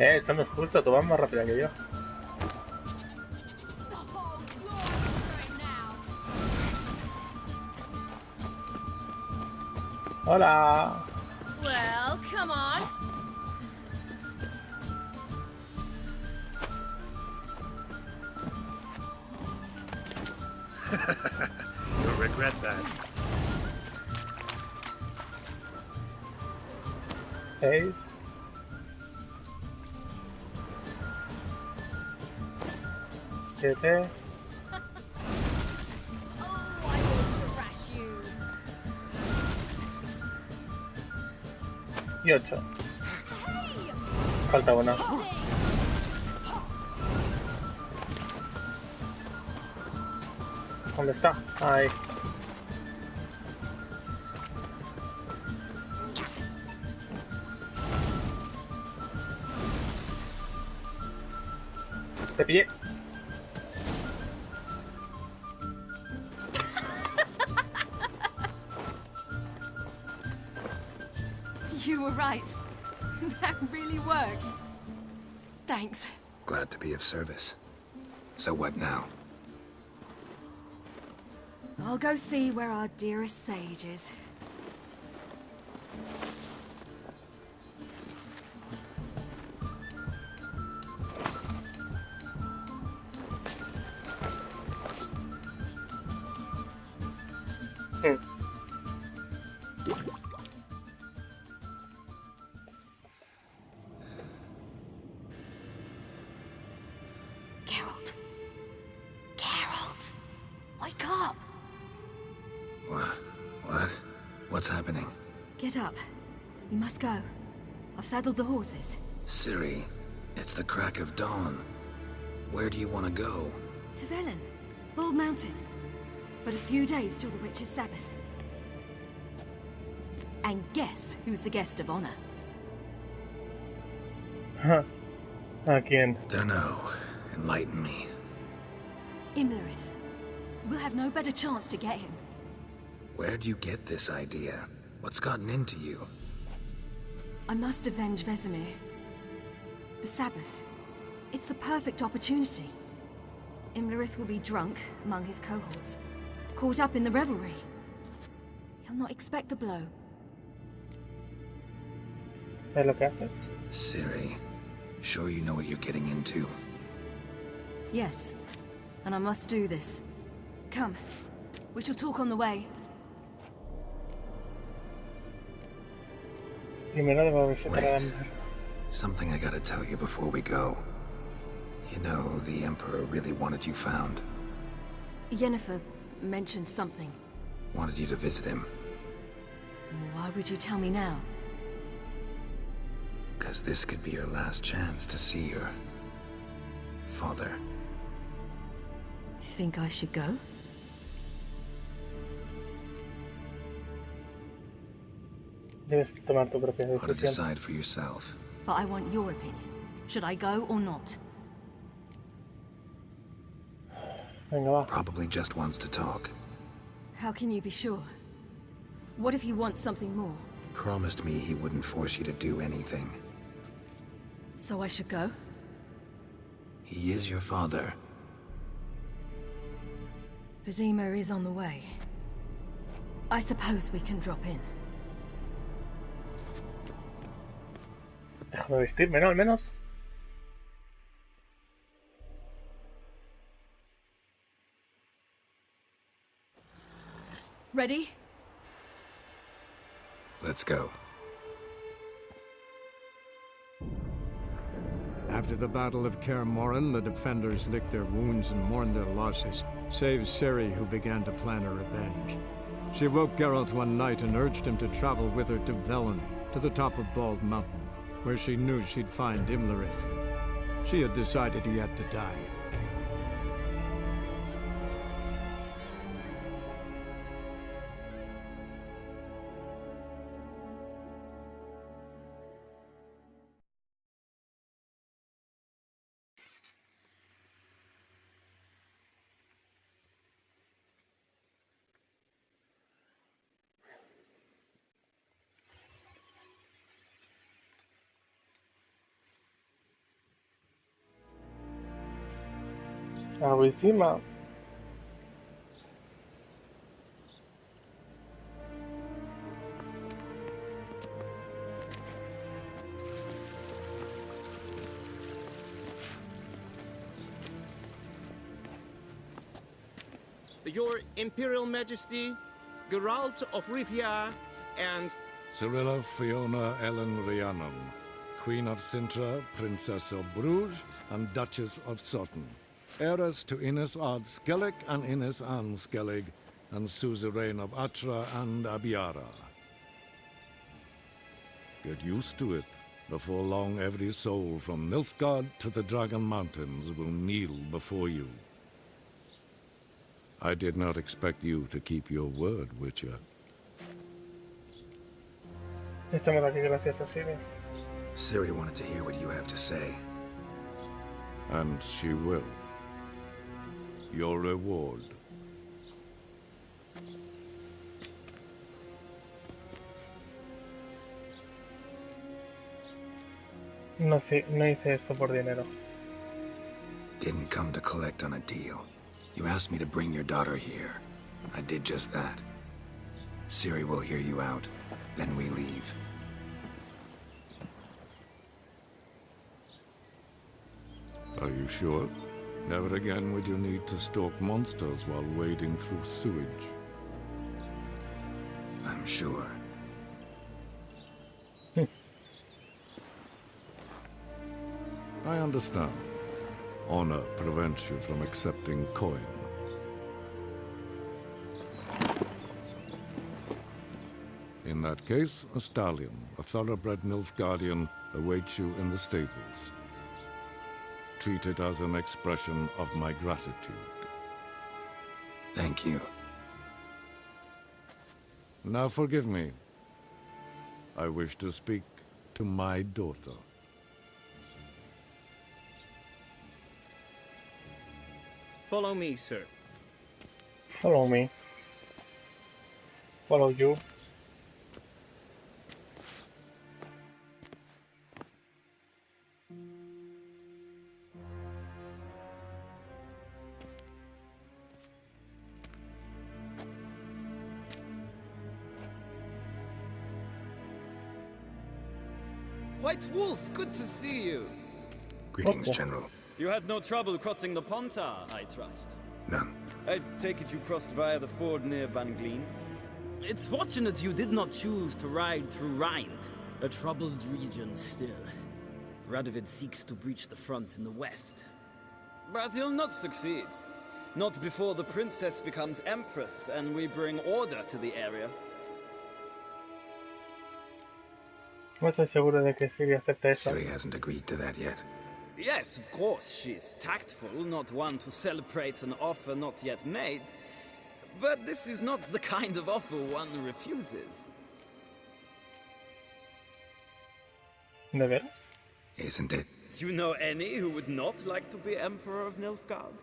Esto no es justo, tú vas más rápido que yo. Hola. Well, come on. You'll regret that. 6. 7. Oh, I will thrash you. Y 8. Hey! Falta una. Cheating! ¿Dónde está? Ahí. Te pillé. You were right. That really worked. Thanks. Glad to be of service. So what now? I'll go see where our dearest sage is. Hmm. Geralt. Geralt. Wake up. What? What's happening? Get up. We must go. I've saddled the horses. Ciri, it's the crack of dawn. Where do you want to go? To Velen. Bald Mountain. But a few days till the Witch's Sabbath. And guess who's the guest of honor? Huh. ¿A quién? Dunno. Enlighten me. Imlerith. We'll have no better chance to get him. Where'd you get this idea? What's gotten into you? I must avenge Vesemir. The Sabbath. It's the perfect opportunity. Imlerith will be drunk among his cohorts, caught up in the revelry. He'll not expect the blow. ¿Sabes lo que haces? Ciri, sure you know what you're getting into? Yes, and I must do this. Come, we shall talk on the way. Primero debo visitar a Wait. Amber. Something I gotta tell you before we go. You know, the Emperor really wanted you found. Yennefer mentioned something. Wanted you to visit him. Why would you tell me now? 'Cause this could be your last chance to see your father. Think I should go? Debes tomar tu propia Ought to decisión. decide for yourself. But I want your opinion. Should I go or not? Venga, va. Probably just wants to talk. How can you be sure? What if he wants something more? Promised me he wouldn't force you to do anything. So I should go? He is your father. Vesemir is on the way. I suppose we can drop in. Déjame vestirme, ¿no? Al menos. Ready? Let's go. After the Battle of Kaer Morhen, the defenders licked their wounds and mourned their losses, save Ciri, who began to plan her revenge. She woke Geralt one night and urged him to travel with her to Velen, to the top of Bald Mountain, where she knew she'd find Imlerith. She had decided he had to die. Algo encima. Your Imperial Majesty, Geralt of Rivia, and Cyrilla Fiona Ellen Rhiannon, Queen of Sintra, Princess of Bruges, and Duchess of Sutton. Heiress to Innes Ard Skellig and Innes Anne Skellig, and suzerain of Atra and Abiara. Get used to it. Before long, every soul from Nilfgaard to the Dragon Mountains will kneel before you. I did not expect you to keep your word, Witcher. Estamos aquí gracias a Siri. Ciri wanted to hear what you have to say. And she will. Your reward. No hice esto por dinero. Didn't come to collect on a deal. You asked me to bring your daughter here. I did just that. Ciri will hear you out. Then we leave. Are you sure? Never again would you need to stalk monsters while wading through sewage. I'm sure. I understand. Honor prevents you from accepting coin. In that case, a stallion, a thoroughbred Nilfgaardian, awaits you in the stables. Treat it as an expression of my gratitude. Thank you. Now forgive me. I wish to speak to my daughter. follow me, sir. Follow me. Follow you. White Wolf, good to see you. Greetings, Okay. General. You had no trouble crossing the Pontar, I trust. None. I take it you crossed via the ford near Bangleen? It's fortunate you did not choose to ride through Rind, a troubled region still. Radovid seeks to breach the front in the west. But he'll not succeed. Not before the princess becomes empress and we bring order to the area. No estoy seguro de que Siri acepte eso. Ciri hasn't agreed to that yet. Yes, of course, she's tactful, not one to celebrate an offer not yet made. But this is not the kind of offer one refuses. ¿De veras? Isn't it? Do you know any who would not like to be Emperor of Nilfgaard?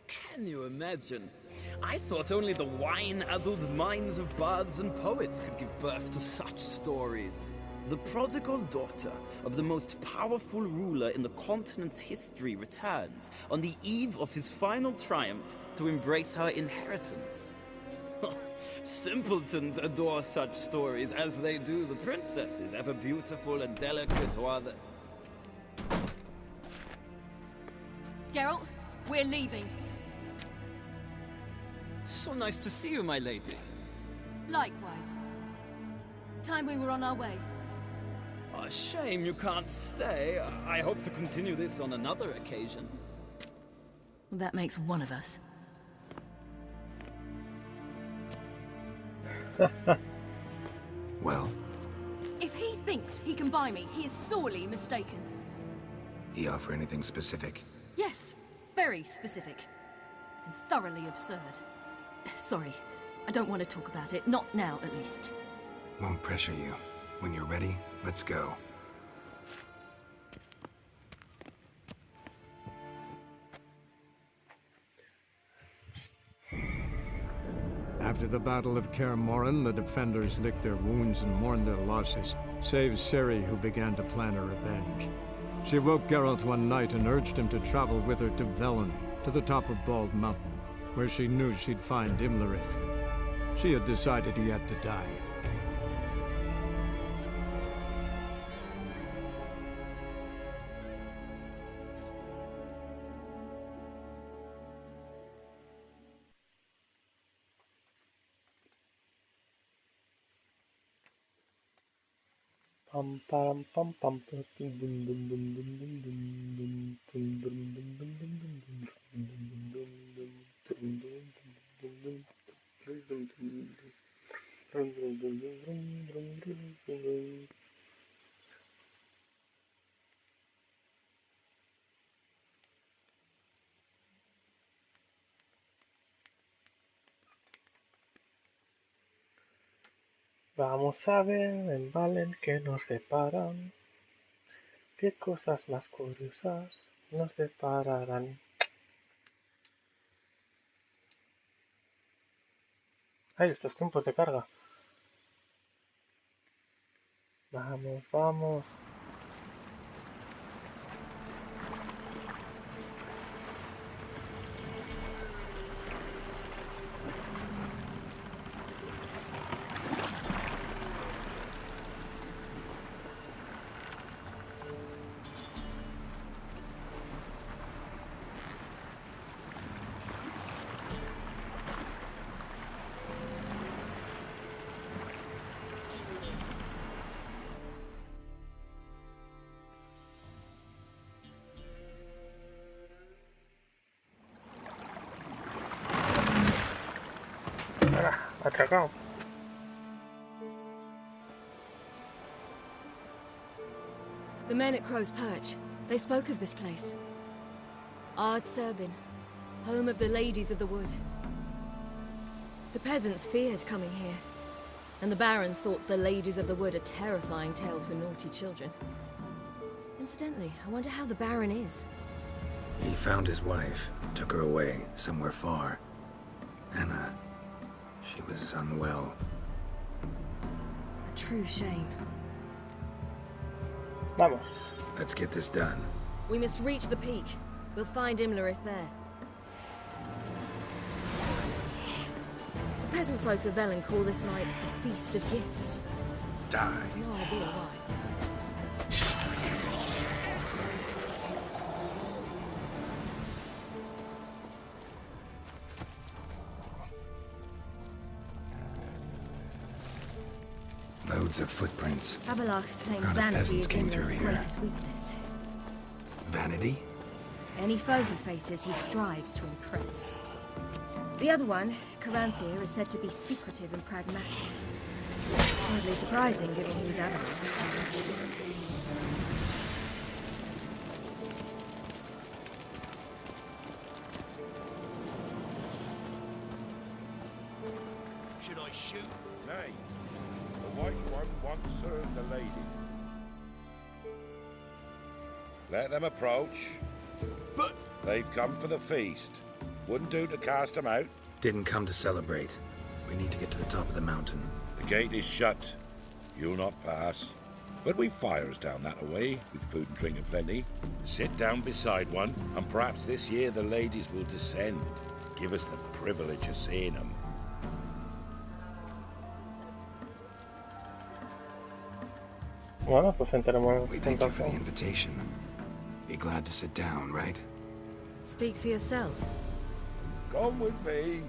Can you imagine? I thought only the wine-addled minds of bards and poets could give birth to such stories. The prodigal daughter of the most powerful ruler in the continent's history returns on the eve of his final triumph to embrace her inheritance. Simpletons adore such stories as they do the princesses, ever beautiful and delicate who are the... Geralt, we're leaving. So nice to see you, my lady. Likewise. Time we were on our way. A shame you can't stay. I hope to continue this on another occasion. Well, that makes one of us. Well, If he thinks he can buy me, he is sorely mistaken. he offer anything specific? Yes, very specific. And thoroughly absurd. Sorry, I don't want to talk about it. Not now, at least. Won't pressure you. When you're ready, let's go. After the Battle of Kaer Morhen, the defenders licked their wounds and mourned their losses, save Ciri, who began to plan a revenge. She woke Geralt one night and urged him to travel with her to Velen, to the top of Bald Mountain, where she knew she'd find Imlerith. She had decided he had to die. Pam pam pam pam pam dum dum dum dum dum dum dum dum dum dum dum dum. Vamos a ver en Valen que nos deparan, qué cosas más curiosas nos depararán. Ay, estos tiempos de carga. Vamos, vamos. Atracado. The men at Crow's Perch, they spoke of this place. Ard Serbin, home of the Ladies of the Wood. The peasants feared coming here, and the Baron thought the Ladies of the Wood a terrifying tale for naughty children. Incidentally, I wonder how the Baron is. He found his wife, took her away, somewhere far. Anna, she was unwell. A true shame. Vamos. Let's get this done. We must reach the peak. We'll find Imlerith there. The peasant folk of Velen call this night the Feast of Gifts. Die. No idea why. Loads of footprints. Abelard claims Crowd of vanity peasants is came through Imlerith's here. greatest weakness. Vanity? Any foe he faces, he strives to impress. The other one, Caranthir, is said to be secretive and pragmatic. Hardly surprising, given he was Abelard's. Should I shoot? Nay. The white one once served the lady. Let them approach. But They've come for the feast. Wouldn't do to cast them out. didn't come to celebrate. We need to get to the top of the mountain. The gate is shut. You'll not pass. But we've fires down that away, with food and drink aplenty. Sit down beside one, and perhaps this year the ladies will descend. Give us the privilege of seeing them. Bueno, pues entremos We thank you for the entonces. invitation. Be glad to sit down, right? Speak for yourself. Come with me.